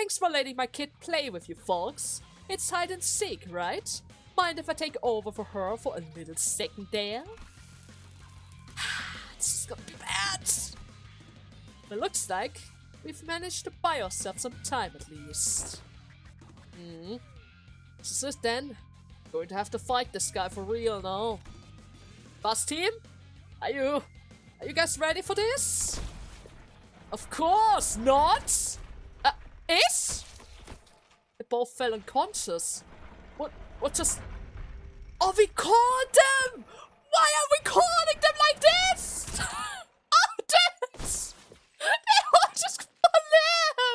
Thanks for letting my kid play with you folks. It's hide and seek, right? Mind if I take over for her for a little second there? This is gonna be bad. It looks like we've managed to buy ourselves some time at least. This is it then. Going to have to fight this guy for real now. Bus team? Are you guys ready for this? Of course not! Is? They both fell unconscious. What just... Oh, we called them! Why are we calling them like this? Oh, damn it! They all just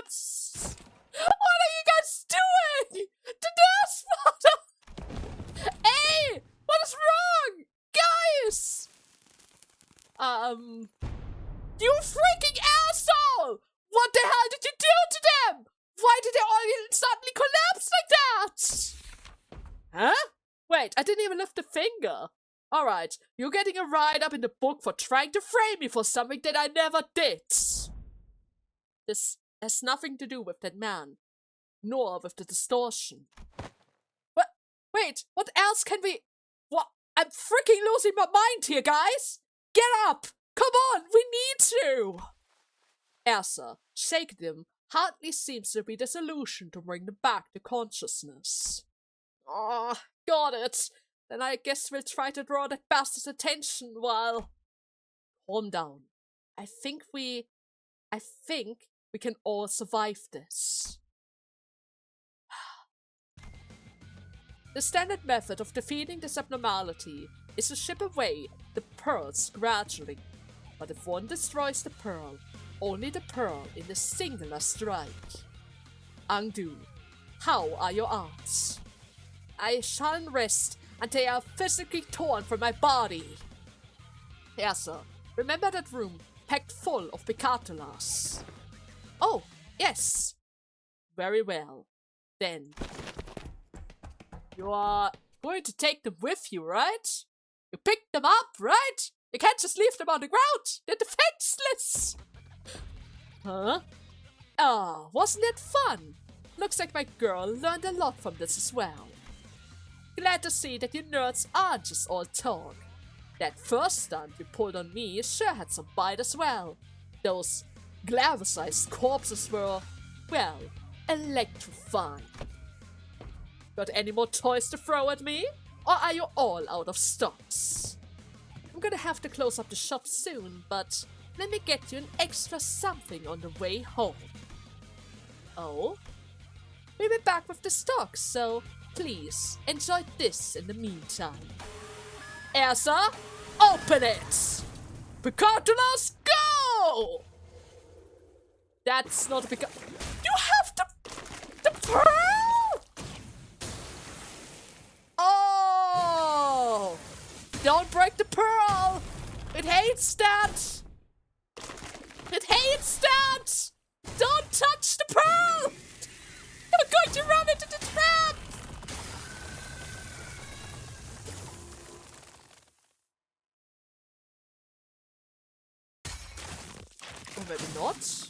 collapsed! What are you guys doing? The nurse mother! Hey! What is wrong? Guys! You freaking asshole! What the hell did you do to them? Why did they all suddenly collapse like that? Huh? Wait, I didn't even lift a finger. Alright, you're getting a write-up in the book for trying to frame me for something that I never did. This has nothing to do with that man, nor with the distortion. What? Wait, what else can we... What? I'm freaking losing my mind here, guys! Get up! Come on, we need to! Ersa, shake them, hardly seems to be the solution to bring them back to consciousness. Oh, got it. Then I guess we'll try to draw that bastard's attention while... Calm down. I think we can all survive this. The standard method of defeating this abnormality is to chip away the pearls gradually. But if one destroys the pearl, only the pearl in a singular strike. Undo, how are your arms? I shan't rest until they are physically torn from my body. Ersa, remember that room packed full of Picatolas? Oh, yes. Very well. Then, you are going to take them with you, right? You picked them up, right? You can't just leave them on the ground. They're defenseless. Huh? Ah, wasn't it fun? Looks like my girl learned a lot from this as well. Glad to see that you nerds aren't just all talk. That first stunt you pulled on me sure had some bite as well. Those glamour-sized corpses were, well, electrifying. Got any more toys to throw at me? Or are you all out of stocks? I'm gonna have to close up the shop soon, but let me get you an extra something on the way home. Oh? We'll be back with the stocks, so please enjoy this in the meantime. Ersa, open it! Picatolas, go! That's not a You have the pearl! Oh! Don't break the pearl! It hates that! It hates that! Don't touch the pearl! You're going to run into the trap! Or maybe not?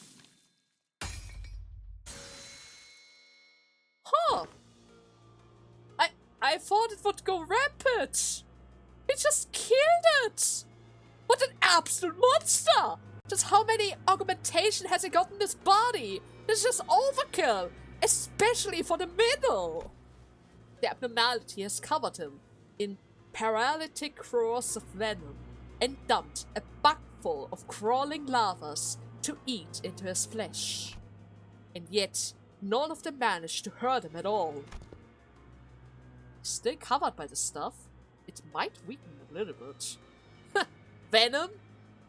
Huh! I thought it would go rampant! It just killed it! What an absolute monster! Just how many augmentation has it got in this body? This is just overkill! Especially for the middle! The abnormality has covered him in paralytic crores of venom and dumped a bucketful of crawling larvas to eat into his flesh. And yet, none of them managed to hurt him at all. He's still covered by the stuff. It might weaken a little bit. Venom?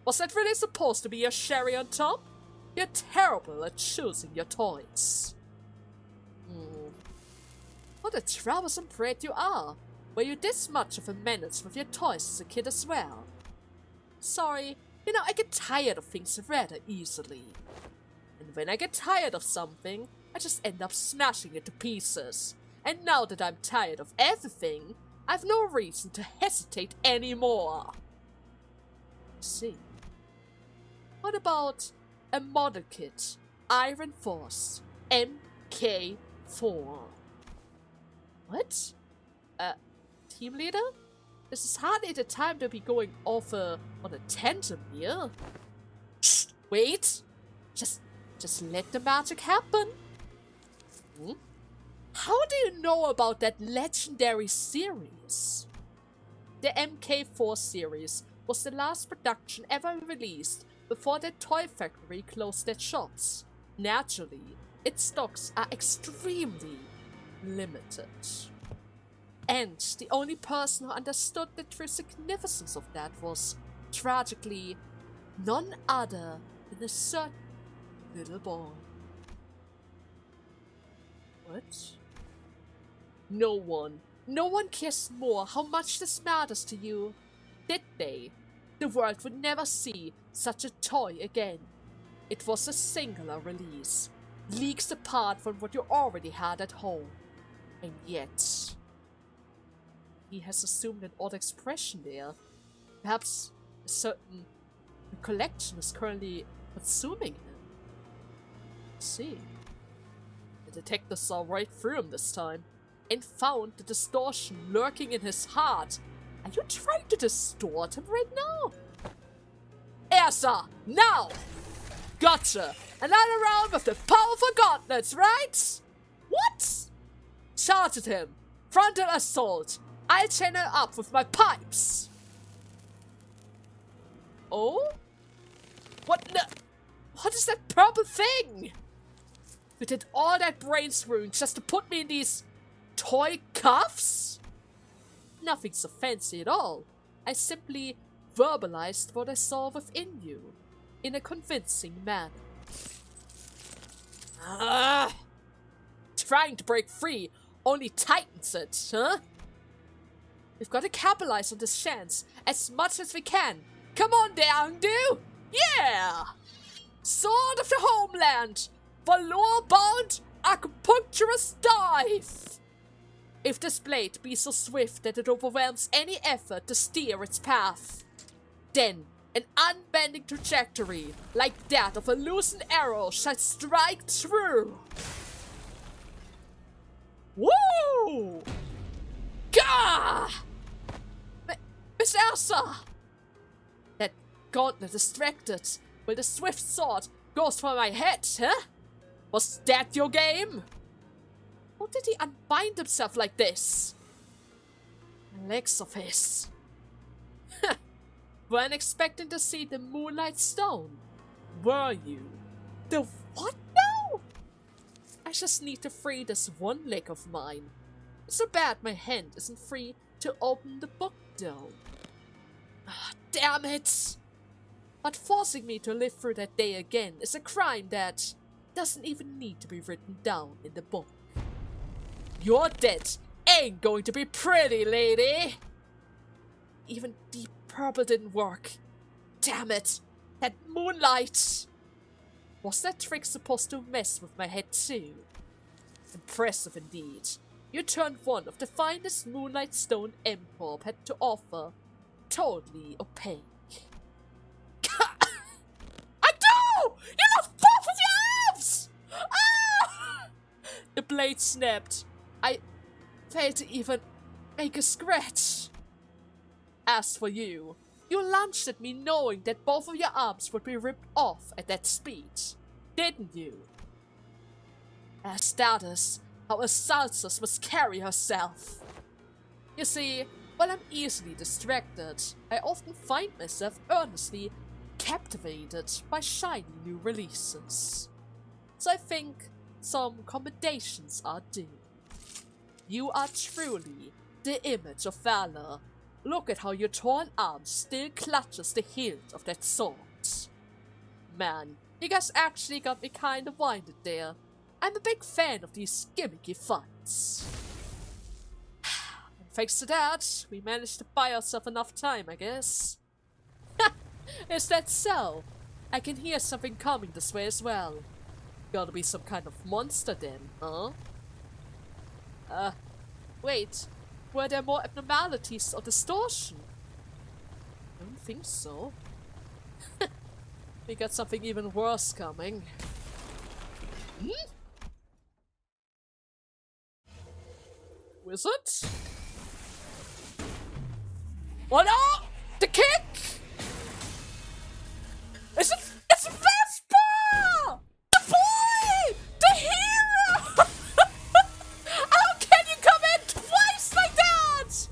Was that really supposed to be your cherry on top? You're terrible at choosing your toys. What a troublesome brat you are. Were you this much of a menace with your toys as a kid as well? Sorry, you know, I get tired of things rather easily. And when I get tired of something, I just end up smashing it to pieces. And now that I'm tired of everything, I've no reason to hesitate anymore. See. What about a model kit, Iron Force, MK4. What? Team leader? This is hardly the time to be going off on a tandem here. Shh, wait! Just let the magic happen. Hmm? How do you know about that legendary series? The MK4 series was the last production ever released before the toy factory closed their shops. Naturally, its stocks are extremely limited. And the only person who understood the true significance of that was, tragically, none other than a certain little boy. What? No one cares more how much this matters to you. Did they? The world would never see such a toy again. It was a singular release, leagues apart from what you already had at home. And yet... He has assumed an odd expression there. Perhaps a certain recollection is currently consuming him. Let's see. The detective saw right through him this time and found the distortion lurking in his heart. Are you trying to distort him right now? Ersa, now! Gotcha! Another round with the powerful gauntlets, right? What? Charge at him. Frontal assault. I'll channel up with my pipes. Oh? What is that purple thing? You did all that brains wound just to put me in these toy cuffs? Nothing so fancy at all. I simply verbalized what I saw within you in a convincing manner. Trying to break free only tightens it, huh? We've got to capitalize on this chance as much as we can. Come on, Deangdu! Yeah! Sword of the Homeland! Valor-bound acupuncturous dive! If this blade be so swift that it overwhelms any effort to steer its path, then an unbending trajectory like that of a loosened arrow shall strike true. Woo! Gah! Miss Elsa! That gauntlet distracted, while the swift sword goes for my head, huh? Was that your game? How did he unbind himself like this? Legs of his. Weren't expecting to see the Moonlight Stone, were you? The what now? I just need to free this one leg of mine. It's so bad my hand isn't free to open the book though. Damn it! But forcing me to live through that day again is a crime that doesn't even need to be written down in the book. Your death ain't going to be pretty, lady! Even Deep Purple didn't work. Damn it! That moonlight! Was that trick supposed to mess with my head too? Impressive indeed. You turned one of the finest Moonlight Stone M-Corp had to offer totally opaque. I do! You lost both of your arms! Ah! The blade snapped. I failed to even make a scratch. As for you, you lunged at me knowing that both of your arms would be ripped off at that speed, didn't you? As that is how a Salsus must carry herself. You see, while I'm easily distracted, I often find myself earnestly captivated by shiny new releases. So I think some commendations are due. You are truly the image of valor. Look at how your torn arm still clutches the hilt of that sword. Man, you guys actually got me kinda winded there. I'm a big fan of these gimmicky fights. Thanks to that, we managed to buy ourselves enough time, I guess. Is that so? I can hear something coming this way as well. Gotta be some kind of monster then, huh? Wait. Were there more abnormalities or distortion? I don't think so. We got something even worse coming. Hmm? is it? Oh no! The kick! It's a Vespa! The boy! The hero! How can you come in twice like that?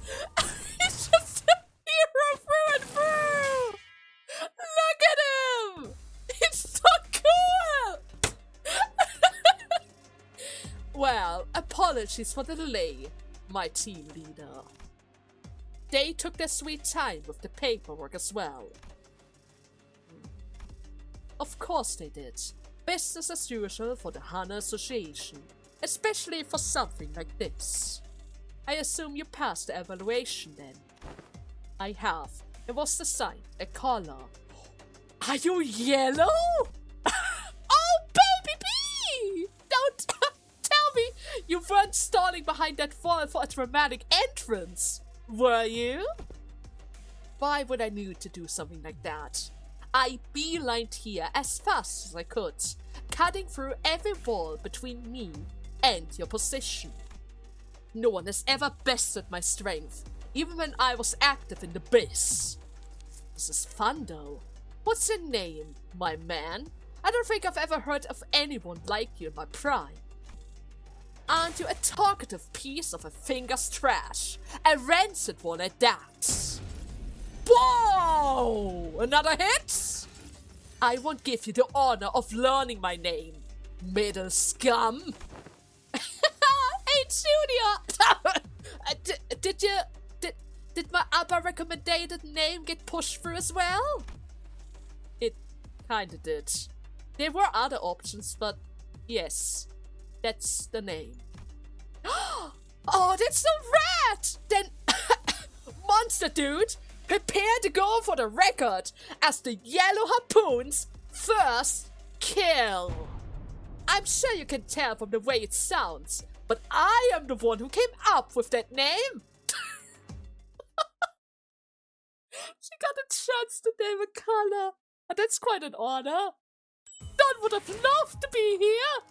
He's just a hero through and through! Look at him! He's so cool! Well, apologies for the delay, my team leader. They took their sweet time with the paperwork as well. Of course they did. Business as usual for the HANA Association, especially for something like this. I assume you passed the evaluation then. I have. It was assigned a color. Are you yellow? Oh, baby bee! Don't tell me you weren't stalling behind that wall for a dramatic entrance, were you? Why would I need to do something like that? I beelined here as fast as I could, cutting through every wall between me and your position. No one has ever bested my strength, even when I was active in the biz. This is fun though. What's your name, my man? I don't think I've ever heard of anyone like you in my prime. Aren't you a talkative piece of a finger's trash? A rancid one at that. Whoa! Another hit? I won't give you the honor of learning my name, middle scum. Hey, Junior! Did my ABBA recommended name get pushed through as well? It kinda did. There were other options, but yes, that's the name. Oh, that's so rad! Then, monster dude, prepare to go for the record as the Yellow Harpoon's first kill. I'm sure you can tell from the way it sounds, but I am the one who came up with that name. She got a chance to name a color, and that's quite an honor. Don would have loved to be here.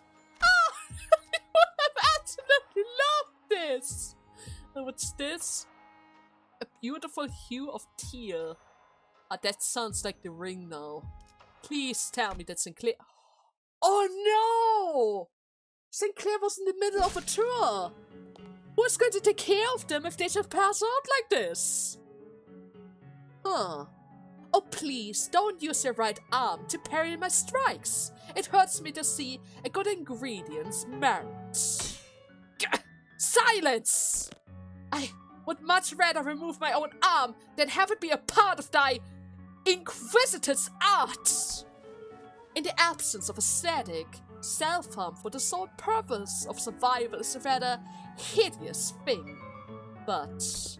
Oh, I would have absolutely loved this. And what's this? A beautiful hue of teal. Ah, that sounds like the ring now. Please tell me that Sinclair... Oh no! Sinclair was in the middle of a tour. Who's going to take care of them if they should pass out like this? Huh. Oh please, don't use your right arm to parry my strikes. It hurts me to see a good ingredient's merit. Silence! I would much rather remove my own arm than have it be a part of thy inquisitor's art. In the absence of aesthetic, self-harm for the sole purpose of survival is a rather hideous thing. But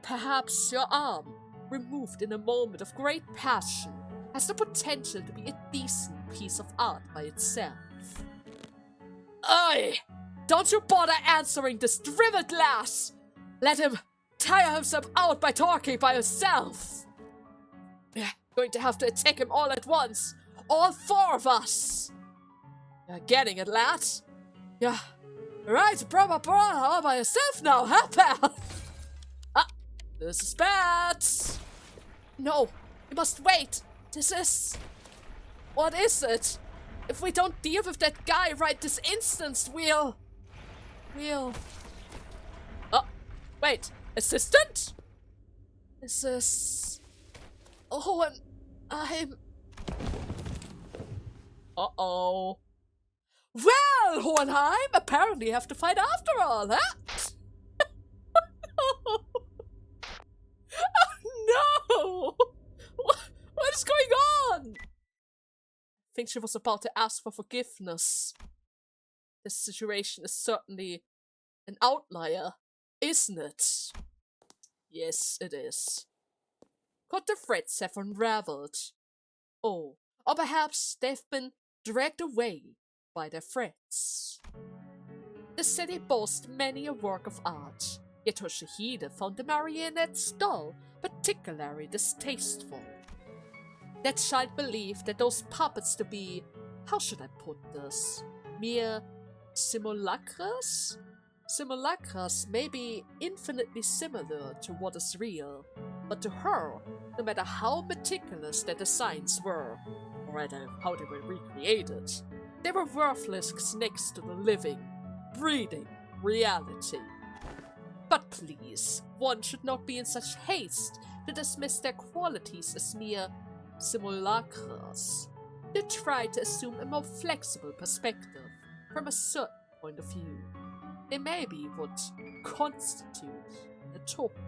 perhaps your arm, removed in a moment of great passion, has the potential to be a decent piece of art by itself. Oi! Don't you bother answering this dribbled lass! Let him tire himself out by talking by himself! We're going to have to attack him all at once! All four of us! You're getting it, lad? Yeah, right, proper all by yourself now, huh, pal? Ah, this is bad! No, we must wait! This is... What is it? If we don't deal with that guy right this instant, we'll... Oh, wait, assistant? This is... Oh, and I'm... Uh-oh. Well, Hohenheim, apparently you have to fight after all, huh? Oh, no! What is going on? I think she was about to ask for forgiveness. This situation is certainly an outlier, isn't it? Yes, it is. Could the threads have unraveled? Oh, or perhaps they've been dragged away by their threads. The city boasts many a work of art, yet Toshihide found the marionette's doll particularly distasteful. That child believed that those puppets to be, how should I put this, mere simulacras? Simulacras may be infinitely similar to what is real, but to her, no matter how meticulous their designs were, or rather how they were recreated, they were worthless next to the living, breathing reality. But please, one should not be in such haste to dismiss their qualities as mere simulacras. They try to assume a more flexible perspective from a certain point of view. They may be what constitute an utopia.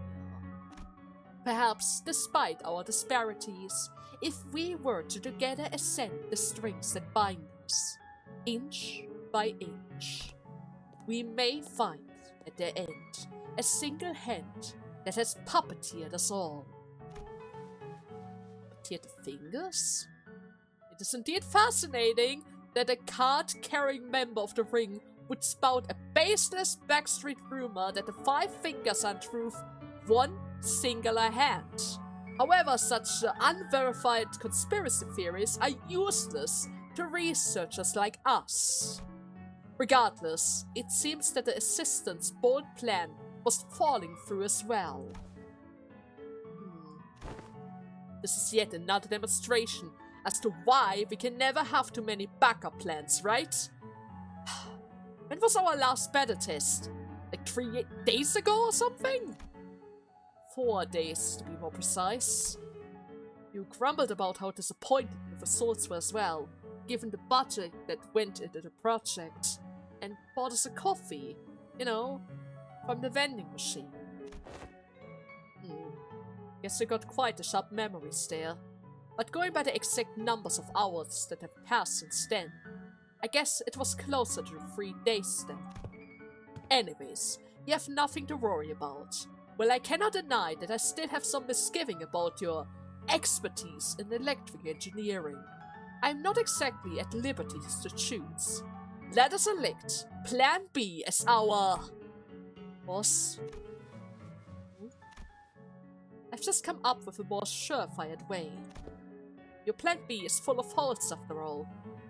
Perhaps, despite our disparities, if we were to together ascend the strings that bind us, inch by inch, we may find, at their end, a single hand that has puppeteered us all. Puppeteered the fingers? It is indeed fascinating that a card-carrying member of the Ring would spout a baseless backstreet rumor that the five fingers are in truth one singular hand. However, such unverified conspiracy theories are useless to researchers like us. Regardless, it seems that the assistant's bold plan was falling through as well. This is yet another demonstration as to why we can never have too many backup plans, right? When was our last beta test? Like 3 days ago or something? 4 days, to be more precise. You grumbled about how disappointed the results were as well, given the budget that went into the project, and bought us a coffee, you know, from the vending machine. Guess you got quite a sharp memories there. But going by the exact numbers of hours that have passed since then, I guess it was closer to 3 days then. Anyways, you have nothing to worry about. Well, I cannot deny that I still have some misgiving about your expertise in electrical engineering. I'm not exactly at liberty to choose. Let us elect Plan B as our... boss? I've just come up with a more surefire way. Your Plan B is full of holes after all,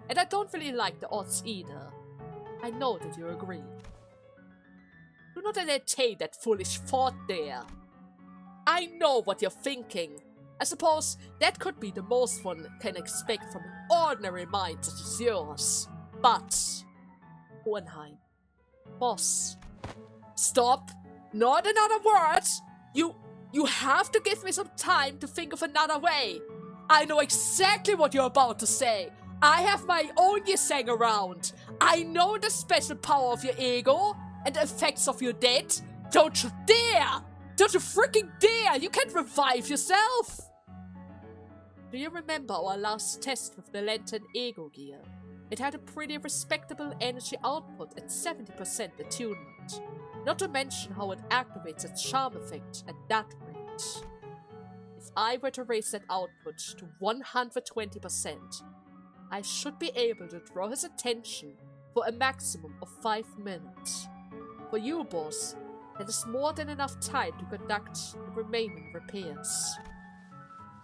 and I don't really like the odds either. I know that you agree. Do not entertain that foolish thought there. I know what you're thinking. I suppose that could be the most one can expect from an ordinary mind such as yours. But, Hohenheim, boss, stop! Not another word! You have to give me some time to think of another way. I know exactly what you're about to say. I have my own Yiseng around. I know the special power of your ego and the effects of your death. Don't you dare! Don't you freaking dare! You can't revive yourself! Do you remember our last test with the Lantern Ego Gear? It had a pretty respectable energy output at 70% attunement. Not to mention how it activates its charm effect at that rate. If I were to raise that output to 120%, I should be able to draw his attention for a maximum of 5 minutes. For you, boss, that is more than enough time to conduct the remaining repairs.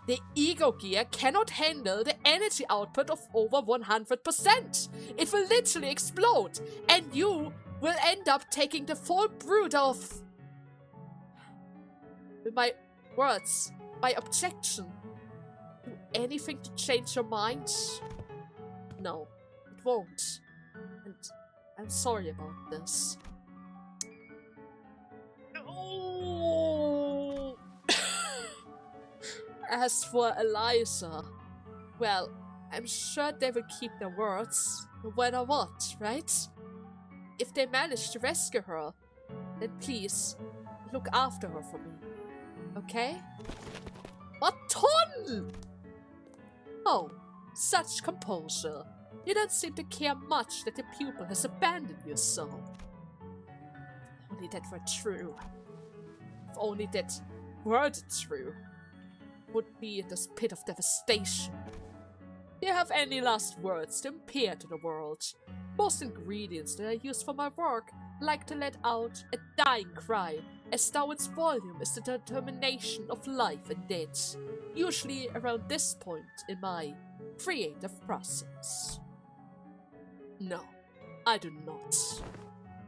The Ego Gear cannot handle the energy output of over 100%. It will literally explode, and you will end up taking the full brunt of... With my words, my objection. Do anything to change your mind? No, it won't. And I'm sorry about this. Oh. As for Eliza, well, I'm sure they will keep their words, no matter what, right? If they manage to rescue her, then please, look after her for me. Okay? What ton? Oh, such composure. You don't seem to care much that your pupil has abandoned you so. If only that were true. If only that were true. Would be in this pit of devastation. Do you have any last words to impart to the world? Most ingredients that I use for my work like to let out a dying cry, as though its volume is the determination of life and death, usually around this point in my creative process. No, I do not.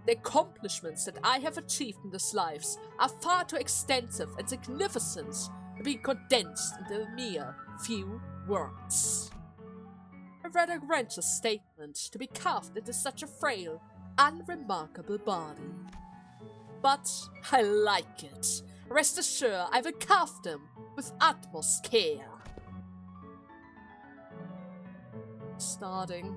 The accomplishments that I have achieved in these lives are far too extensive and significant to be condensed into a mere few words. A rather grandiose statement to be carved into such a frail, unremarkable body. But I like it. Rest assured, I will carve them with utmost care. Starting.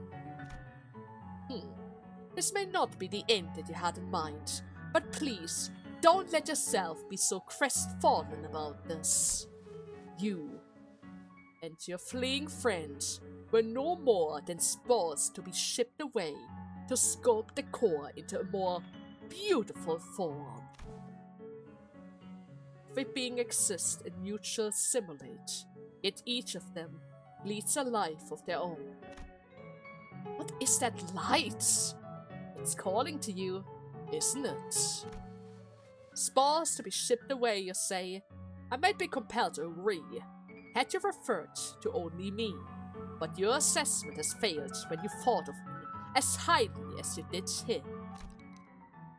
This may not be the end that you had in mind, but please, don't let yourself be so crestfallen about this. You and your fleeing friend were no more than spores to be shipped away to sculpt the core into a more beautiful form. Every being exists in mutual simulate, yet each of them leads a life of their own. What is that light? It's calling to you, isn't it? Spores to be shipped away, you say? I might be compelled to agree, had you referred to only me, but your assessment has failed when you thought of me as highly as you did him.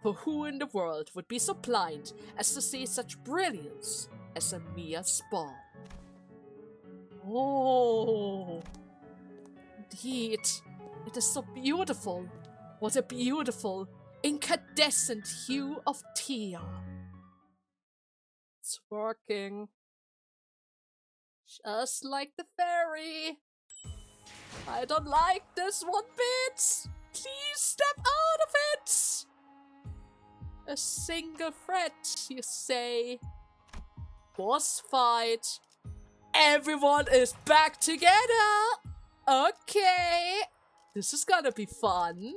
For who in the world would be so blind as to see such brilliance as a mere spawn? Oh, indeed, it is so beautiful. What a beautiful, incandescent hue of teal. It's working. Just like the fairy. I don't like this one bit. Please step out of it. A single threat, you say. Boss fight. Everyone is back together. Okay. This is gonna be fun.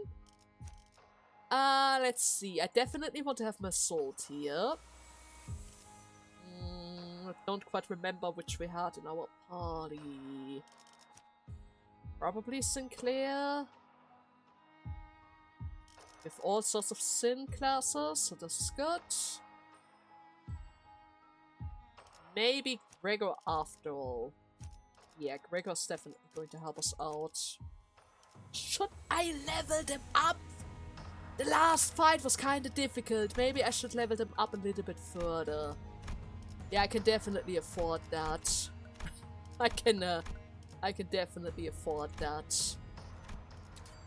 Let's see. I definitely want to have my sword here. I don't quite remember which we had in our party. Probably Sinclair. With all sorts of sin classes, so this is good. Maybe Gregor after all. Yeah, Gregor's definitely going to help us out. Should I level them up? The last fight was kinda difficult. Maybe I should level them up a little bit further. Yeah, I can definitely afford that. I can definitely afford that.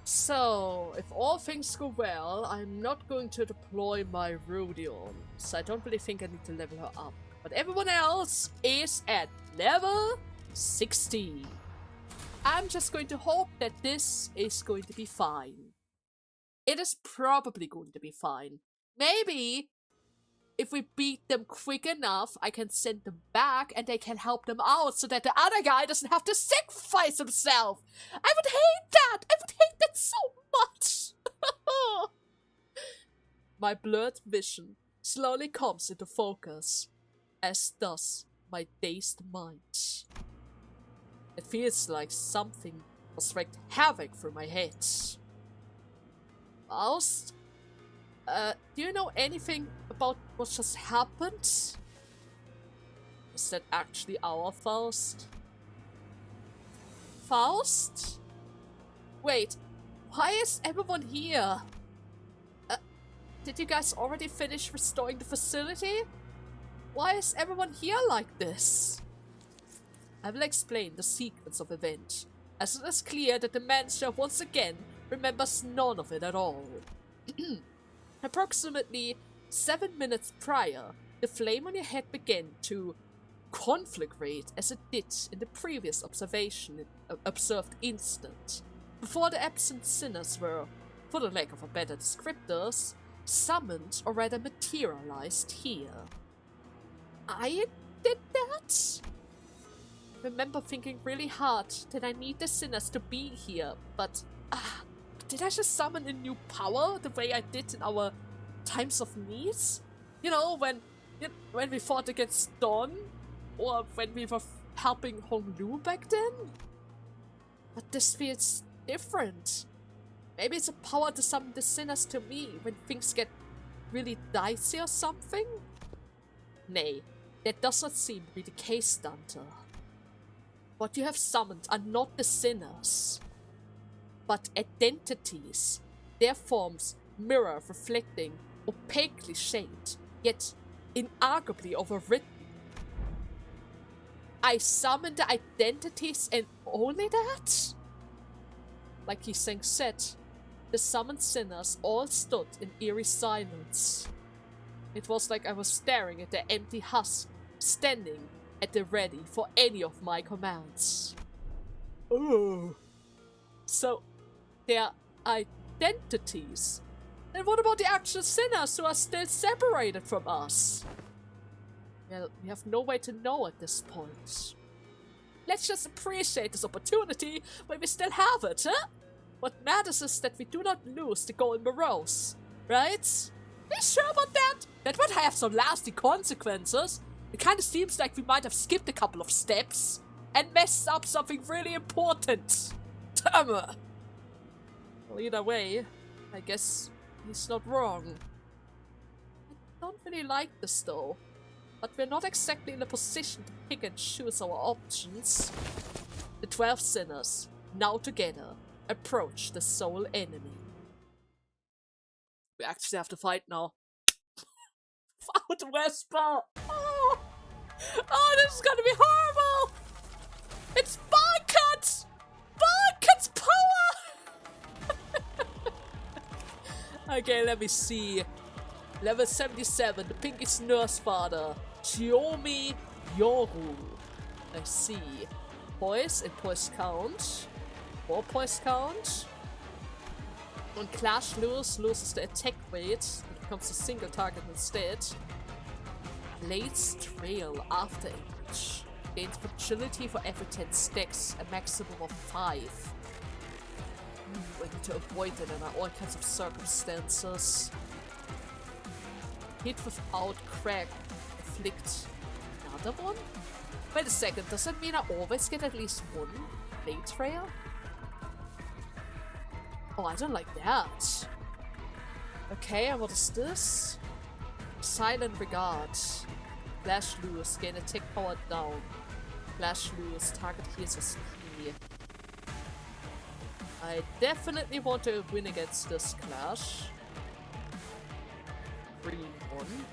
So, if all things go well, I'm not going to deploy my Rodion. So I don't really think I need to level her up. But everyone else is at level 60. I'm just going to hope that this is going to be fine. It is probably going to be fine. Maybe if we beat them quick enough, I can send them back and they can help them out so that the other guy doesn't have to sacrifice himself. I would hate that. I would hate that so much. My blurred vision slowly comes into focus, as does my dazed mind. It feels like something was wreaked havoc through my head. Faust? Do you know anything about what just happened? Is that actually our Faust? Faust? Wait, why is everyone here? Did you guys already finish restoring the facility? Why is everyone here like this? I will explain the sequence of events, as it is clear that the manager once again remembers none of it at all. Approximately 7 minutes prior, the flame on your head began to conflagrate as it did in the previous observed instant, before the absent sinners were, for the lack of a better descriptors, summoned or rather materialized here. I did that? I remember thinking really hard that I need the sinners to be here, but did I just summon a new power the way I did in our times of needs? You know, when we fought against Dawn, or when we were helping Honglu back then? But this feels different. Maybe it's a power to summon the sinners to me when things get really dicey or something? Nay, that does not seem to be the case, Dante. What you have summoned are not the sinners, but identities, their forms mirror reflecting, opaquely shaped, yet inarguably overwritten. I summoned the identities and only that? Like he sang said, the summoned sinners all stood in eerie silence. It was like I was staring at the empty husk, standing at the ready for any of my commands. Oh. So, their identities. And what about the actual sinners who are still separated from us? Well, we have no way to know at this point. Let's just appreciate this opportunity while we still have it, huh? What matters is that we do not lose the Golden Morose, right? Are you sure about that? That would have some lasting consequences. It kind of seems like we might have skipped a couple of steps and messed up something really important. Well, either way, I guess he's not wrong. I don't really like this though, but we're not exactly in a position to pick and choose our options. The 12 sinners, now together, approach the sole enemy. We actually have to fight now. Found Whisper! Oh, this is gonna be horrible! It's Barcut! Barcut's power! Okay, let me see. Level 77, the Pinky's nurse father, Shiomi Yoru. I see. Poise and poise count. 4 poise count. On Clash loses the attack weight. It becomes a single target instead. Blade's Trail after image. Gains fragility for every 10 stacks, a maximum of 5. I need to avoid it under all kinds of circumstances. Hit without crack. Afflict another one? Wait a second, does that mean I always get at least one Blade Trail? Oh, I don't like that. Okay, and what is this? Silent Regard. Flash Loose, gain attack power down. Flash Loose, target heals SP. I definitely want to win against this Clash. Green one.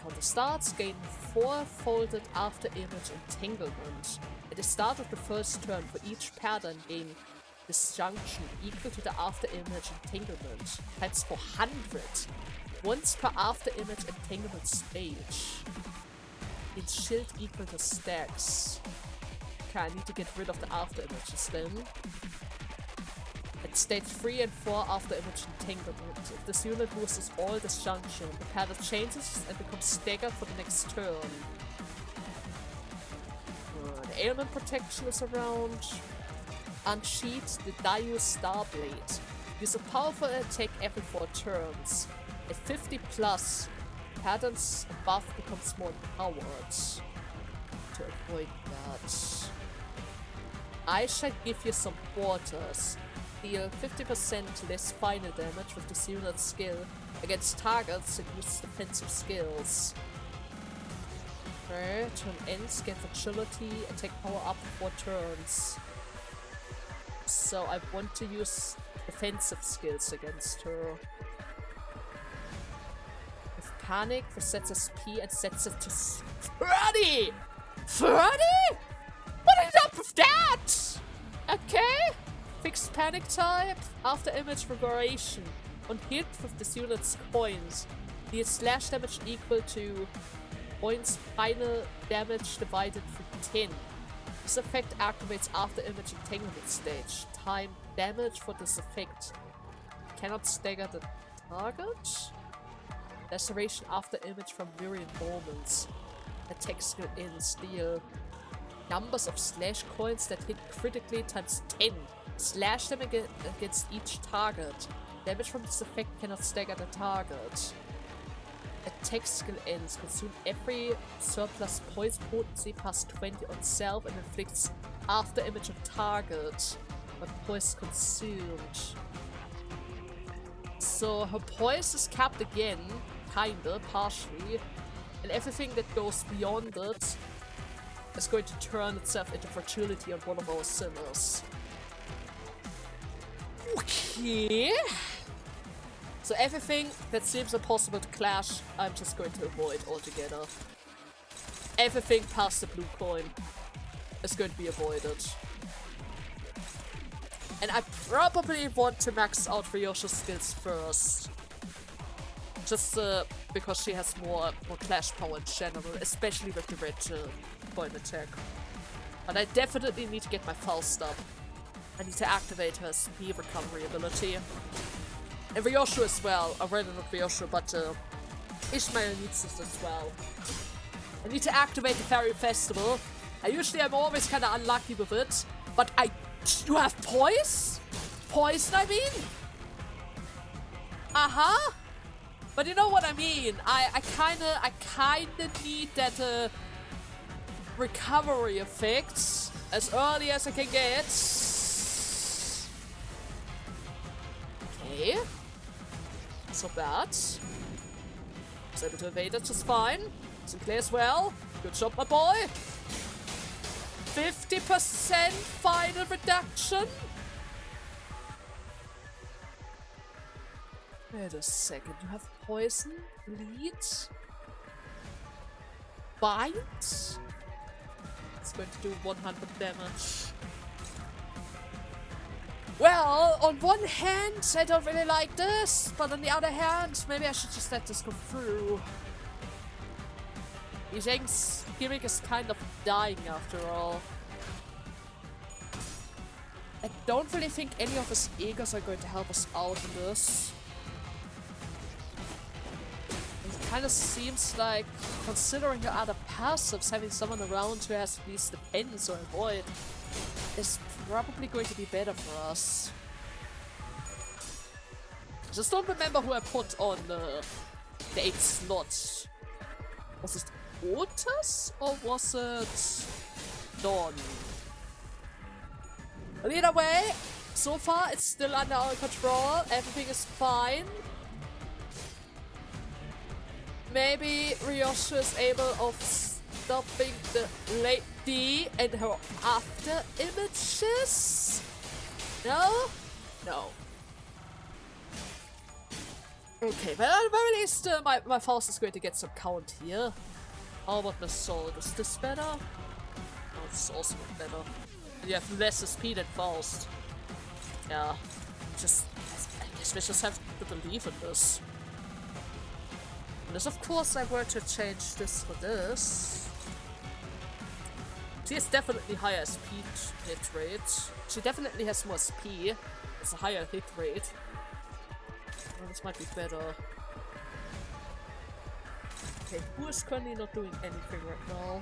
Counter starts, gain 4 folded after image entanglement. At the start of the first turn, for each pattern, gain disjunction equal to the after image entanglement times 400. Once per after image entanglement stage. Gain shield equal to stacks. Okay, I need to get rid of the after images then. At stage 3 and 4 after image entanglement, if this unit loses all disjunction, the pattern changes and becomes staggered for the next turn. The ailment protection is around. Unsheath the Daiyu Starblade. Use a powerful attack every 4 turns. At 50 plus, patterns above becomes more empowered. To avoid that, I shall give you some quarters. Deal 50% less final damage with this unit's skill against targets that use defensive skills. Okay, turn ends, get fragility, attack power up 4 turns. So I want to use defensive skills against her. With Panic, resets SP and sets it to 30! 30?! What is up with that?! Okay. Fixed Panic type, after image reverberation. On hit with this unit's coins, deal slash damage equal to points final damage divided through 10. This effect activates after image entanglement stage. Time damage for this effect. Cannot stagger the target. Laceration after image from myriad moments. Attack skill ends. Deal numbers of slash coins that hit critically times 10. Slash them against each target. Damage from this effect cannot stagger the target. Attack skill ends. Consume every surplus poison potency plus 20 on self and inflicts after image on target. When poise consumed. So her poise is capped again, kinda, partially. And everything that goes beyond it is going to turn itself into fragility on one of our sinners. Okay. So everything that seems impossible to clash, I'm just going to avoid altogether. Everything past the blue coin is going to be avoided. And I probably want to max out Ryoshi's skills first. Just because she has more clash power in general, especially with the red coin attack. But I definitely need to get my Faust up. I need to activate her speed recovery ability. And Ryoshu as well. Or rather not Ryoshu, but Ishmael needs this as well. I need to activate the Fairy Festival. I'm always kind of unlucky with it. But you have poise? Poison, I mean? Uh-huh. But you know what I mean. I kinda need that recovery effect as early as I can get. Okay. Not so bad. Was able to evade it just fine. Sinclair as well. Good job, my boy. 50% final reduction. Wait a second. You have poison, bleed, bind. It's going to do 100 damage. Well, on one hand, I don't really like this, but on the other hand, maybe I should just let this go through. Yizheng's gimmick is kind of dying after all. I don't really think any of his egos are going to help us out in this. It kind of seems like, considering your other passives, having someone around who has at least defense or avoid is probably going to be better for us. I just don't remember who I put on the 8th slot. Was it Otis or was it Dawn? Well, either way, so far it's still under our control. Everything is fine. Maybe Ryoshu is able of stopping the lady and her after images? No? No. Okay, but at the very least, my Faust is going to get some count here. How about my sword? Is this better? Oh, this is also better. You have less speed than Faust. Yeah. I guess we just have to believe in this. Unless of course I were to change this for this. She has definitely higher speed hit rate. She definitely has more speed. It's a higher hit rate. Well, this might be better. Okay, who is currently not doing anything right now?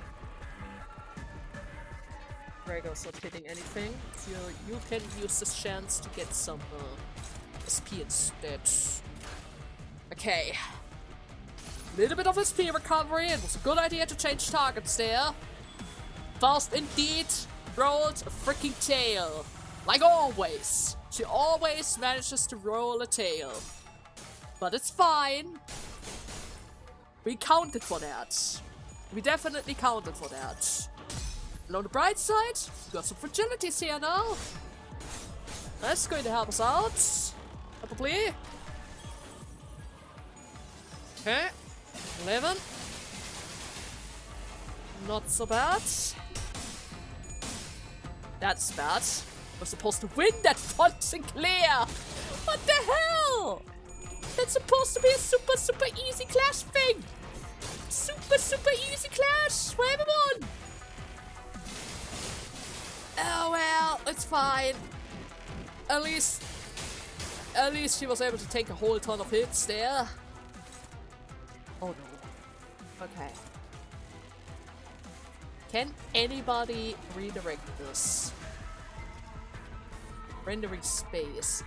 Gregor's not hitting anything. So you can use this chance to get some SP instead. Okay. Little bit of SP recovery. It was a good idea to change targets there. Faust indeed rolled a freaking tail. Like always. She always manages to roll a tail. But it's fine. We counted for that. We definitely counted for that. And on the bright side, we got some fragilities here now. That's going to help us out. Probably. Okay. 11. Not so bad. That's bad. We're supposed to win that font, Sinclair! What the hell? That's supposed to be a super easy clash thing! Super easy clash for everyone! Oh well, it's fine. At least she was able to take a whole ton of hits there. Oh no. Okay. Can anybody redirect this? Rendering space.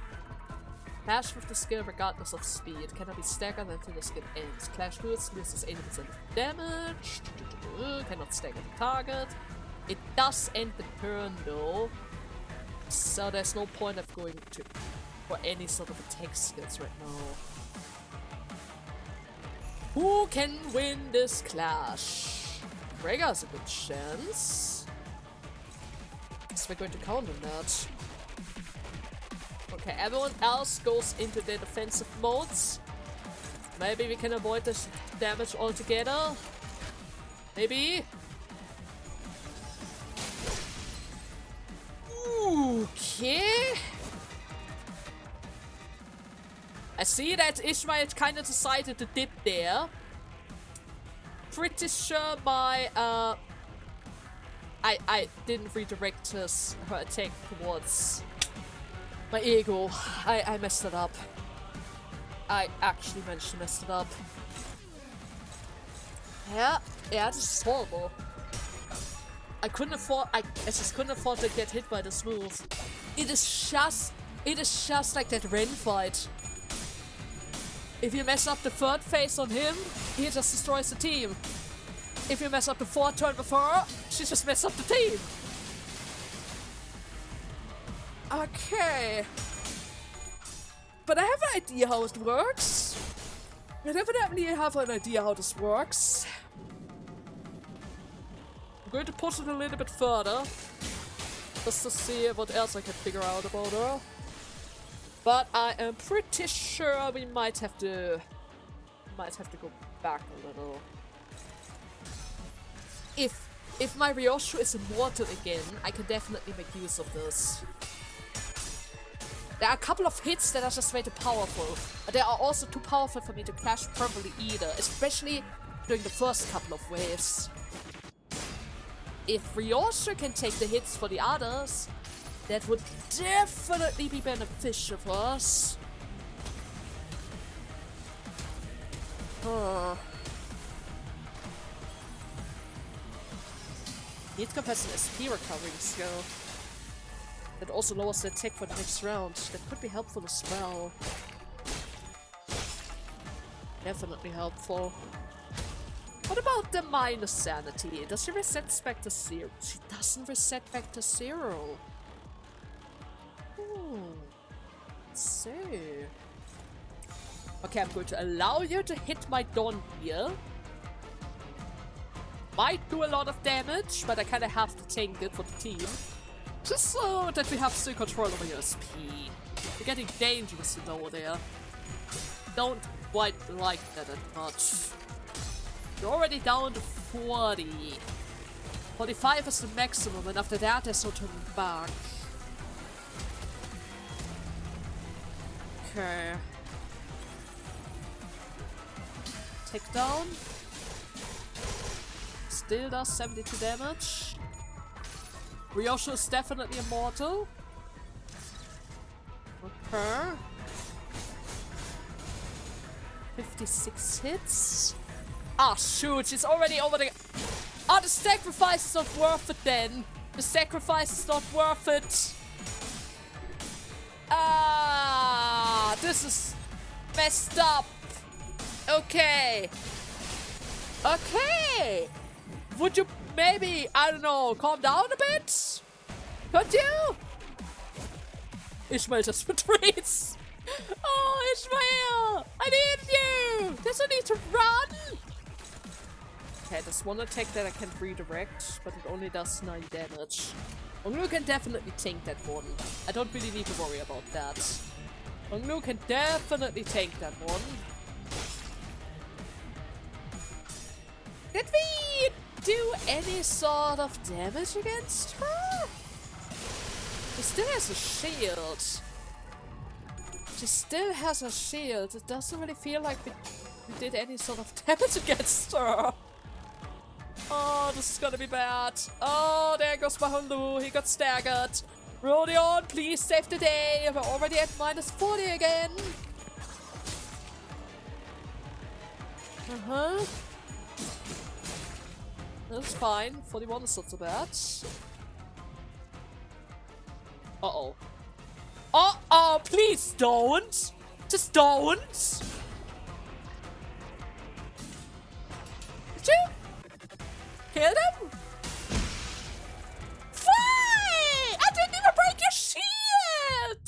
Clash with the skill regardless of speed. Cannot be staggered until the skill ends. Clash boots loses 80% of damage. Cannot stagger the target. It does end the turn though. So there's no point of going to for any sort of attack skills right now. Who can win this clash? Gregor has a good chance. So we're going to count on that. Okay, everyone else goes into their defensive modes. Maybe we can avoid this damage altogether. Maybe. Okay. I see that Ishmael kind of decided to dip there. Pretty sure my, I didn't redirect her attack towards my ego. I messed it up. I actually managed to mess it up. Yeah, this is horrible. I just couldn't afford to get hit by this move. It is just like that Ren fight. If you mess up the third phase on him, he just destroys the team. If you mess up the fourth turn before, she just messed up the team. Okay. But I have an idea how it works. I definitely have an idea how this works. I'm going to push it a little bit further. Just to see what else I can figure out about her. But I am pretty sure we might have to go back a little. If my Ryoshu is immortal again, I can definitely make use of this. There are a couple of hits that are just way too powerful, but they are also too powerful for me to clash properly either, especially during the first couple of waves. If Ryoshu can take the hits for the others, that would definitely be beneficial for us. Need compares an SP recovering skill. That also lowers the attack for the next round. That could be helpful as well. Definitely helpful. What about the minus sanity? Does she reset back to 0? She doesn't reset back to 0. Let's see. Okay, I'm going to allow you to hit my Don here. Might do a lot of damage, but I kind of have to tank it for the team. Just so that we have still control over your SP. You're getting dangerously low there. Don't quite like that much. You're already down to 40. 45 is the maximum, and after that there's no turning back. Okay. Take down. Still does 72 damage. Ryoshu is definitely immortal. Okay. 56 hits. Ah, shoot, she's already over the... Oh, the sacrifice is not worth it then. The sacrifice is not worth it. Ah, this is messed up. Okay. Okay. Would you maybe, I don't know, calm down a bit? Could you? Ishmael just retreats. Oh, Ishmael! I need you! There's no need to run! Okay, there's one attack that I can redirect, but it only does 9 damage. Onglu can definitely tank that one. I don't really need to worry about that. Onglu can definitely tank that one. Did we do any sort of damage against her? She still has a shield. She still has a shield. It doesn't really feel like we did any sort of damage against her. Oh, this is gonna be bad. Oh, there goes Mahonlu. He got staggered. Rodion, please save the day. We're already at minus 40 again. That's fine. 41 is not so bad. Uh-oh. Uh-oh, please don't! Just don't! Did you? Kill them? Why? I didn't even break your shield!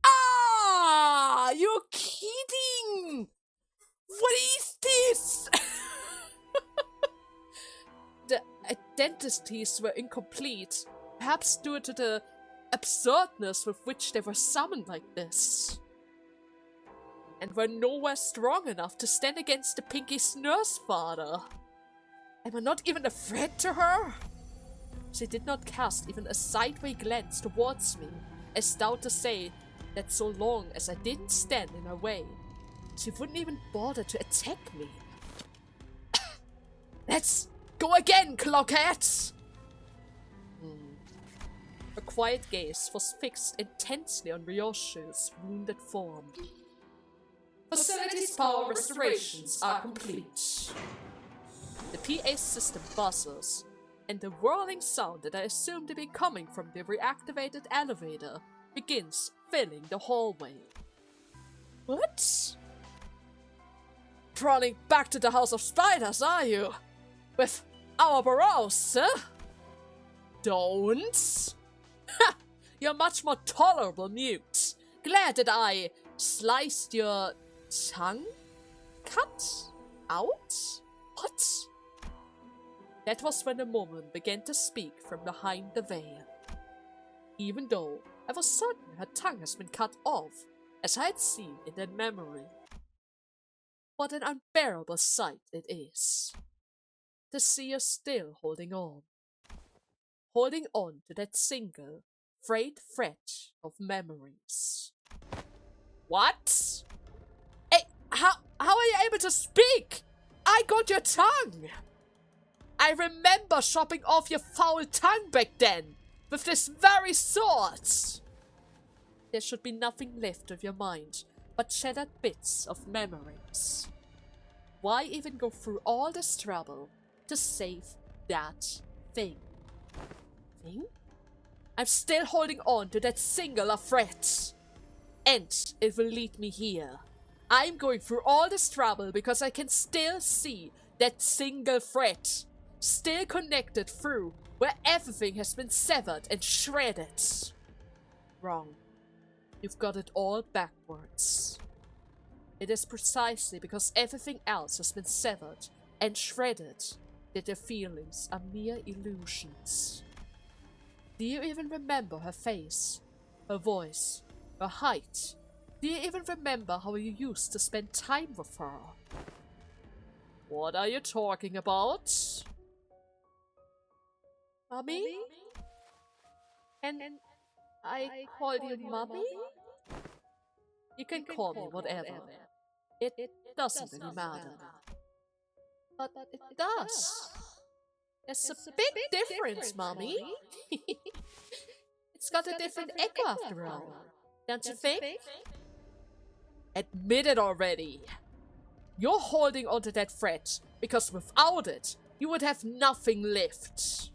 Ah! You're kidding! What is this? The identities were incomplete. Perhaps due to the absurdness with which they were summoned like this. And were nowhere strong enough to stand against the Pinky's nurse father. Am I not even a threat to her? She did not cast even a sideway glance towards me, as though to say that so long as I didn't stand in her way, she wouldn't even bother to attack me. Let's go again, Clockheads! Her quiet gaze was fixed intensely on Ryoshu's wounded form. Facilities power restorations are complete. The PA system buzzes, and the whirling sound that I assume to be coming from the reactivated elevator begins filling the hallway. What? Crawling back to the House of Spiders, are you? With our burrows, huh? Don't? Ha! You're much more tolerable, mute. Glad that I sliced your tongue? Cut? Out? What? That was when the woman began to speak from behind the veil. Even though I was certain her tongue has been cut off, as I had seen in that memory. What an unbearable sight it is. To see her still holding on. Holding on to that single, frayed thread of memories. What? Hey, how are you able to speak? I got your tongue! I remember chopping off your foul tongue back then, with this very sword! There should be nothing left of your mind, but shattered bits of memories. Why even go through all this trouble to save that thing? I'm still holding on to that singular thread. And it will lead me here. I'm going through all this trouble because I can still see that single thread. Still connected through where everything has been severed and shredded. Wrong. You've got it all backwards. It is precisely because everything else has been severed and shredded that your feelings are mere illusions. Do you even remember her face, her voice, her height? Do you even remember how you used to spend time with her? What are you talking about? Mummy? And I call you Mummy? You can call me whatever. It doesn't really matter. But it does. There's a big difference, Mummy. It's got a different echo after all. Don't you think? Admit it already. You're holding onto that thread because without it, you would have nothing left.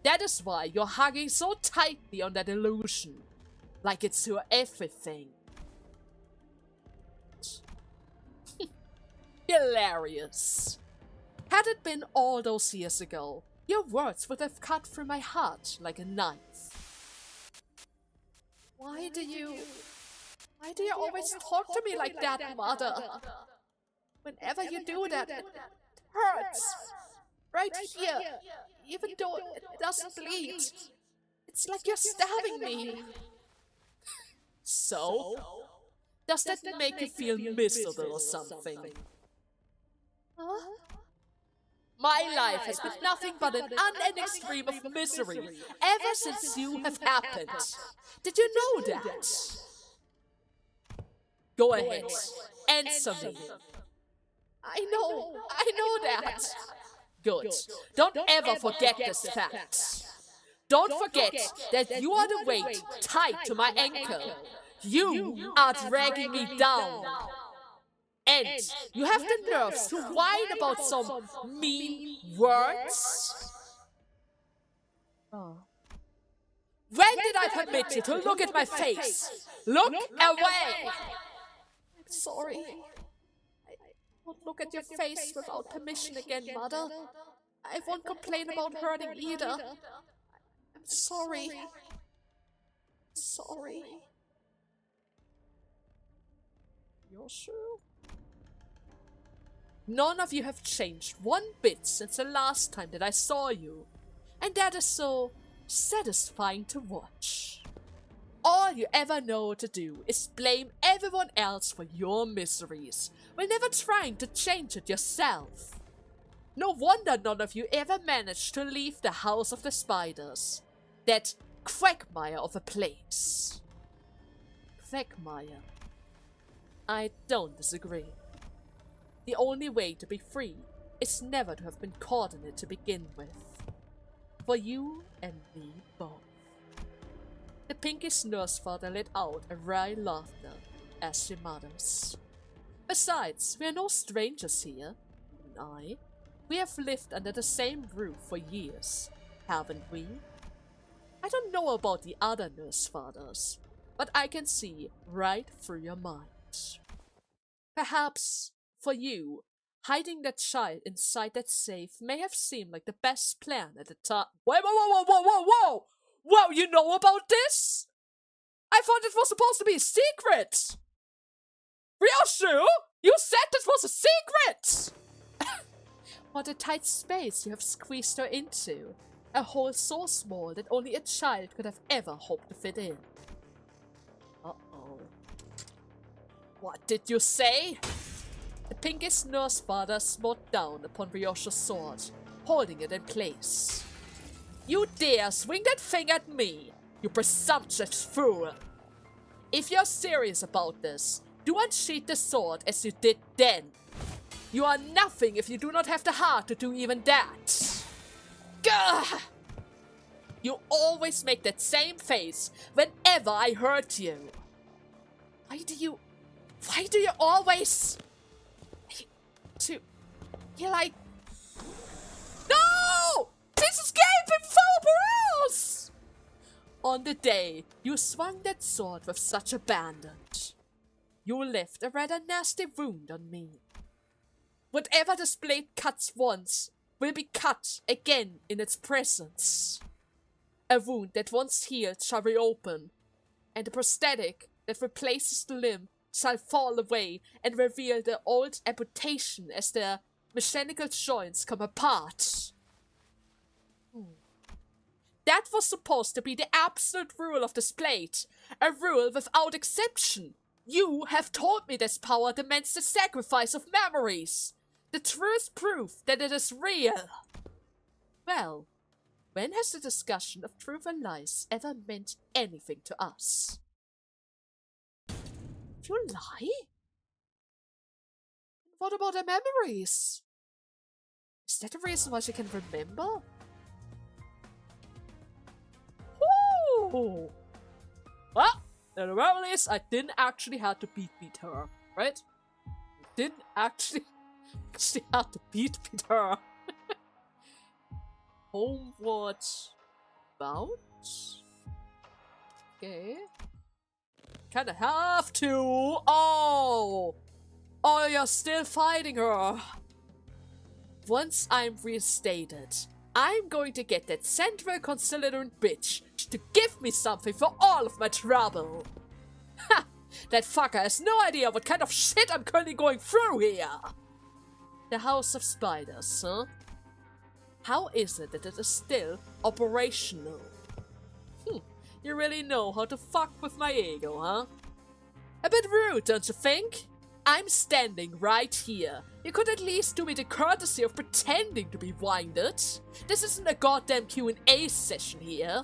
That is why you're hugging so tightly on that illusion, like it's your everything. Hilarious. Had it been all those years ago, your words would have cut through my heart like a knife. Why do you always talk to me like that, Mother? Whenever you do that, it hurts. Right here, even though it doesn't bleed. It's like you're stabbing me. So? Does that make you feel miserable or something? Huh? My life has been nothing but an unending stream of misery ever since you have happened. Did you know that? Go ahead, answer me. I know that. Good. Don't ever forget this fact. Don't forget that you are the weight tied to my ankle. You are dragging me down. And you have the nerves to whine about some mean words? Oh. When did I permit you to look at my face? Look away! I'm sorry. I won't look at your face without permission again, Mother. I won't complain about hurting either. I'm sorry. Sorry. You're sure? None of you have changed one bit since the last time that I saw you. And that is so satisfying to watch. all you ever know to do is blame everyone else for your miseries, while never trying to change it yourself. No wonder none of you ever managed to leave the House of the Spiders. That quagmire of a place. Quagmire. I don't disagree. The only way to be free is never to have been caught in it to begin with. For you and me both. The pinkish nurse father let out a wry laughter as she mutters. Besides, we are no strangers here, you and I. We have lived under the same roof for years, haven't we? I don't know about the other nurse fathers, but I can see right through your mind. Perhaps, for you, hiding that child inside that safe may have seemed like the best plan at the time. Whoa! Whoa, you know about this? I thought it was supposed to be a secret! Ryoshu! You said this was a secret! What a tight space you have squeezed her into. A hole so small that only a child could have ever hoped to fit in. Uh-oh. What did you say? The pinkish nurse father smote down upon Ryoshu's sword, holding it in place. You dare swing that thing at me, you presumptuous fool! If you're serious about this, do unsheath the sword as you did then. You are nothing if you do not have the heart to do even that. Gah! You always make that same face whenever I hurt you. Why do you always... You're like... No! This escaping Feburary! On the day you swung that sword with such abandon, you left a rather nasty wound on me. Whatever this blade cuts once will be cut again in its presence. A wound that once healed shall reopen, and the prosthetic that replaces the limb shall fall away and reveal the old amputation as the mechanical joints come apart. That was supposed to be the absolute rule of this blade, a rule without exception. You have told me this power demands the sacrifice of memories, the truest proof that it is real. Well, when has the discussion of truth and lies ever meant anything to us? You lie? What about her memories? Is that the reason why she can remember? Woo! Well, at the very least, I didn't actually have to beat her, right? I didn't actually have to beat her. Homeward bound? Okay. Kinda have to. Oh, you're still fighting her. Once I'm reinstated, I'm going to get that central conciliant bitch to give me something for all of my trouble. Ha! That fucker has no idea what kind of shit I'm currently going through here. The House of Spiders, huh? How is it that it is still operational? You really know how to fuck with my ego, huh? A bit rude, don't you think? I'm standing right here. You could at least do me the courtesy of pretending to be winded. This isn't a goddamn Q&A session here.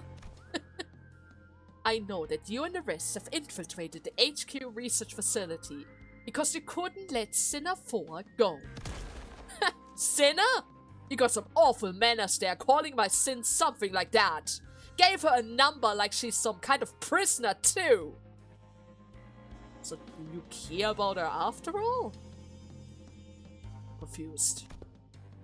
I know that you and the rest have infiltrated the HQ research facility because you couldn't let Sinner 4 go. Sinner? You got some awful manners there, calling my Sin something like that. Gave her a number like she's some kind of prisoner too. So do you care about her after all? Confused.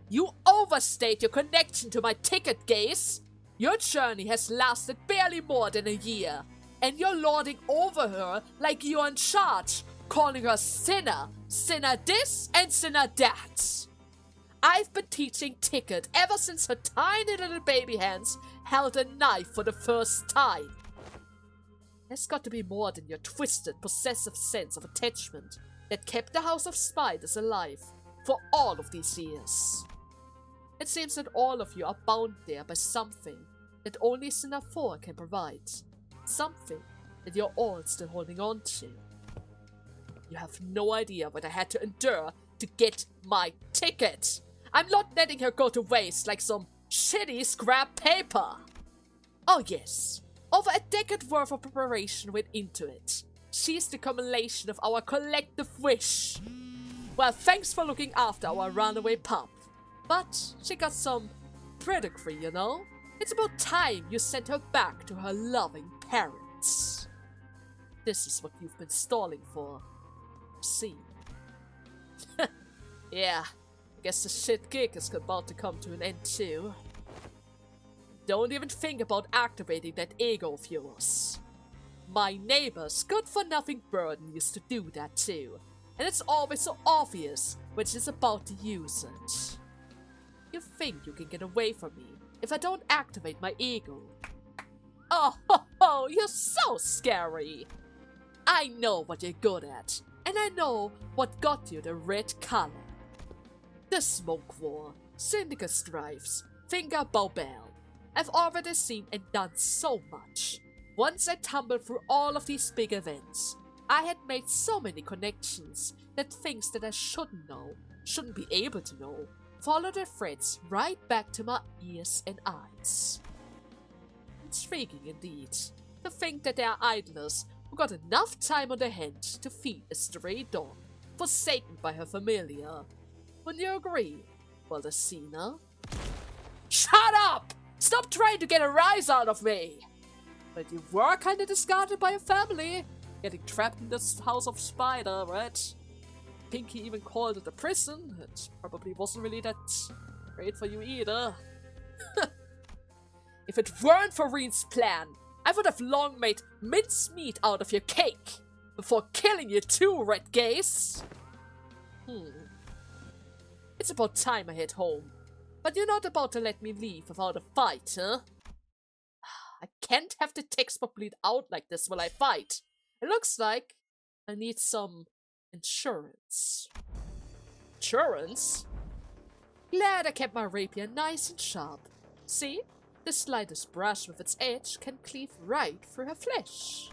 You overstate your connection to my ticket, Gaze. Your journey has lasted barely more than a year, and you're lording over her like you're in charge, calling her Sinner, Sinner this and Sinner that. I've been teaching Ticket ever since her tiny little baby hands held a knife for the first time. There's got to be more than your twisted, possessive sense of attachment that kept the House of Spiders alive for all of these years. It seems that all of you are bound there by something that only Sinner 4 can provide. Something that you're all still holding on to. You have no idea what I had to endure to get my ticket. I'm not letting her go to waste like some shitty scrap paper. Oh yes, over a decade worth of preparation went into it. She's the culmination of our collective wish. Well, thanks for looking after our runaway pup. But she got some pedigree, you know? It's about time you sent her back to her loving parents. This is what you've been stalling for. See? Yeah, I guess the shit gig is about to come to an end too. Don't even think about activating that ego of yours. My neighbor's good-for-nothing burden used to do that too, and it's always so obvious when she's about to use it. You think you can get away from me if I don't activate my ego? Oh, ho, ho, you're so scary! I know what you're good at, and I know what got you the red color. The smoke war, syndicate strifes, finger bowbell. I've already seen and done so much. Once I tumbled through all of these big events, I had made so many connections that things that I shouldn't know, shouldn't be able to know, follow their threads right back to my ears and eyes. Intriguing indeed, to think that there are idlers who got enough time on their hands to feed a stray dog, forsaken by her familiar. Wouldn't you agree, Baldacina? Shut up! Stop trying to get a rise out of me! But you were kinda discarded by your family, getting trapped in this house of spider, right? Pinky even called it a prison. It probably wasn't really that great for you either. If it weren't for Reen's plan, I would have long made mincemeat out of your cake before killing you too, Red Gaze. It's about time I head home. But you're not about to let me leave without a fight, huh? I can't have the textbook bleed out like this while I fight. It looks like I need some insurance. Insurance? Glad I kept my rapier nice and sharp. See? The slightest brush with its edge can cleave right through her flesh.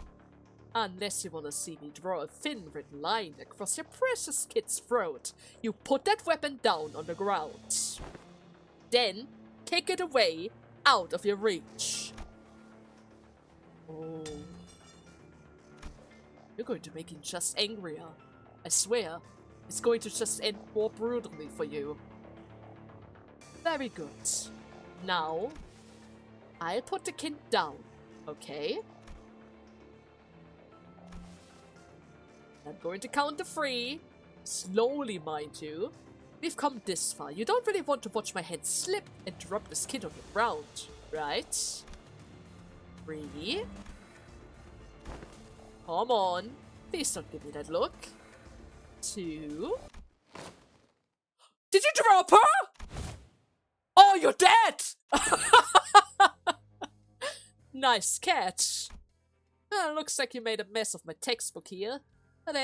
Unless you want to see me draw a thin red line across your precious kid's throat, you put that weapon down on the ground. Then, kick it away, out of your reach. Oh. You're going to make him just angrier. I swear, it's going to just end more brutally for you. Very good. Now, I'll put the kid down, okay? I'm going to count to 3. Slowly, mind you. We've come this far. You don't really want to watch my head slip and drop this kid on the ground, right? 3. Come on. Please don't give me that look. 2. Did you drop her? Oh, you're dead! Nice catch. Looks like you made a mess of my textbook here. But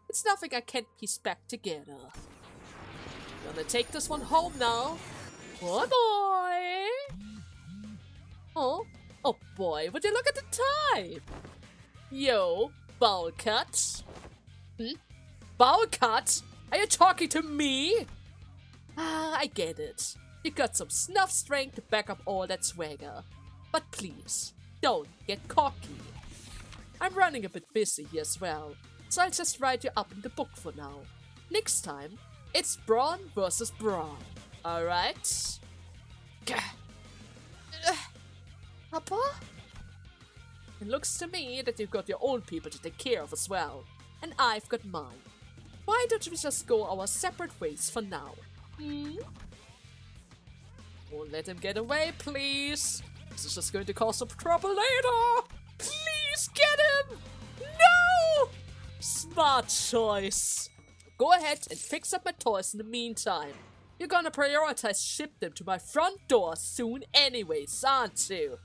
it's nothing I can't piece back together. Gonna take this one home now. Oh boy! Oh boy, would you look at the time? Yo, bowl cut. Bowl cut? Are you talking to me? I get it. You got some snuff strength to back up all that swagger. But please, don't get cocky. I'm running a bit busy here as well, so I'll just write you up in the book for now. Next time, it's brawn versus brawn. Alright? Papa? It looks to me that you've got your own people to take care of as well. And I've got mine. Why don't we just go our separate ways for now? Don't let him get away, please. This is just going to cause some trouble later. Please get him! No! Smart choice. Go ahead and fix up my toys in the meantime. You're gonna prioritize ship them to my front door soon anyways, aren't you?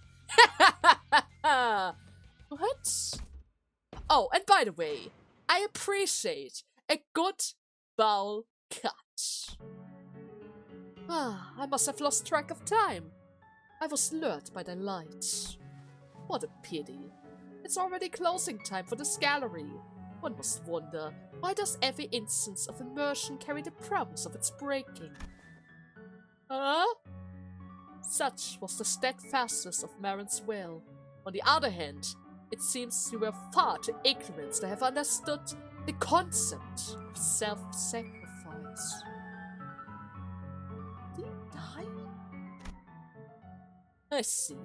What? Oh, and by the way, I appreciate a good bowl cut. I must have lost track of time. I was lured by the light. What a pity. It's already closing time for this gallery. One must wonder, why does every instance of immersion carry the promise of its breaking? Huh? Such was the steadfastness of Marin's will. On the other hand, it seems you were far too ignorant to have understood the concept of self-sacrifice. Did he die? I see.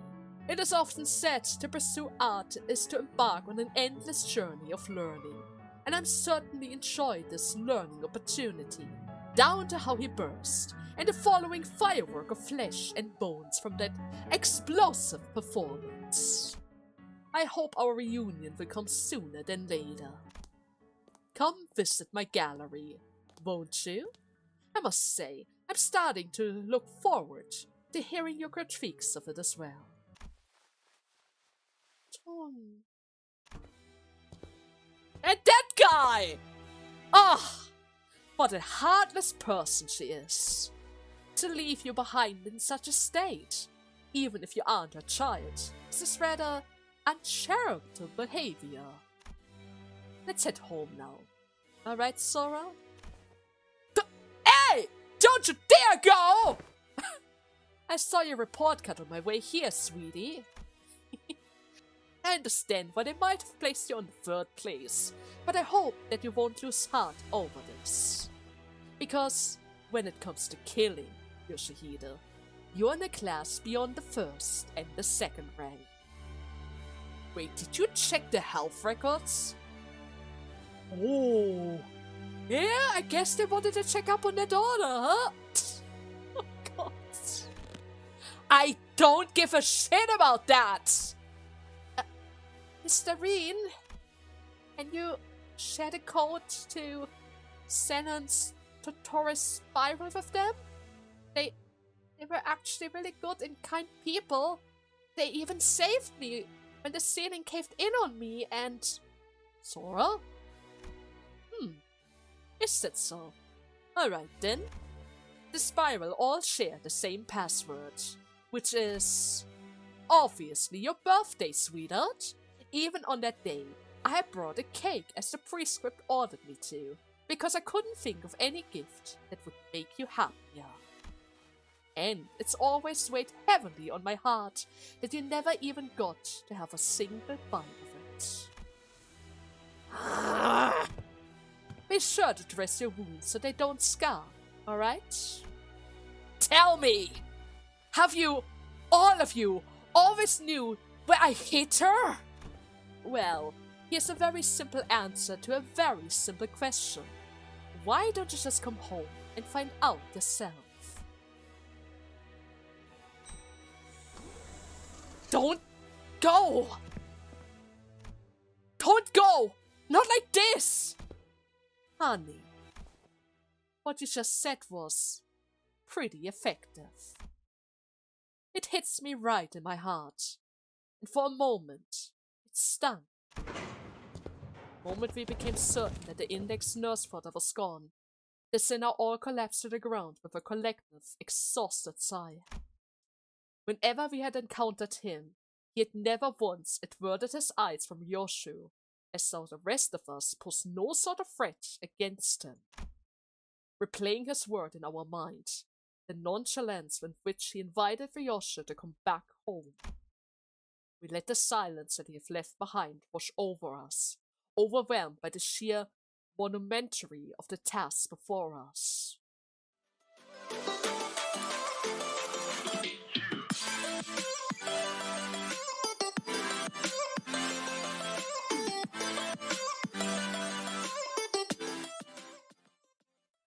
It is often said to pursue art is to embark on an endless journey of learning, and I'm certainly enjoyed this learning opportunity, down to how he burst, and the following firework of flesh and bones from that explosive performance. I hope our reunion will come sooner than later. Come visit my gallery, won't you? I must say, I'm starting to look forward to hearing your critiques of it as well. Tom. And that guy! Ah! What a heartless person she is. To leave you behind in such a state, even if you aren't her child, is rather uncharitable behavior. Let's head home now. Alright, Sora? Hey! Don't you dare go! I saw your report card on my way here, sweetie. I understand why they might have placed you on the 3rd place, but I hope that you won't lose heart over this. Because when it comes to killing, Yoshihide, you're in a class beyond the 1st and the 2nd rank. Wait, did you check the health records? Oh. Yeah, I guess they wanted to check up on their daughter, huh? Oh god. I don't give a shit about that! Mr. Reen, can you share the code to Xenon's Totoris Spiral with them? They were actually really good and kind people. They even saved me when the ceiling caved in on me and... Sora? Is that so? Alright then. The Spiral all share the same password, which is... obviously your birthday, sweetheart. Even on that day, I brought a cake as the prescript ordered me to, because I couldn't think of any gift that would make you happier. And it's always weighed heavily on my heart that you never even got to have a single bite of it. Be sure to dress your wounds so they don't scar, alright? Tell me! Have you, all of you, always knew where I hit her? Well, here's a very simple answer to a very simple question. Why don't you just come home and find out yourself? Don't go! Don't go! Not like this! Honey, what you just said was pretty effective. It hits me right in my heart, and for a moment, it stung. The moment we became certain that the index nurse father was gone, the sinner all collapsed to the ground with a collective, exhausted sigh. Whenever we had encountered him, he had never once averted his eyes from Yoshu, as though the rest of us posed no sort of threat against him. Replaying his word in our mind, the nonchalance with which he invited Ryoshu to come back home. We let the silence that he had left behind wash over us, overwhelmed by the sheer monumentary of the task before us.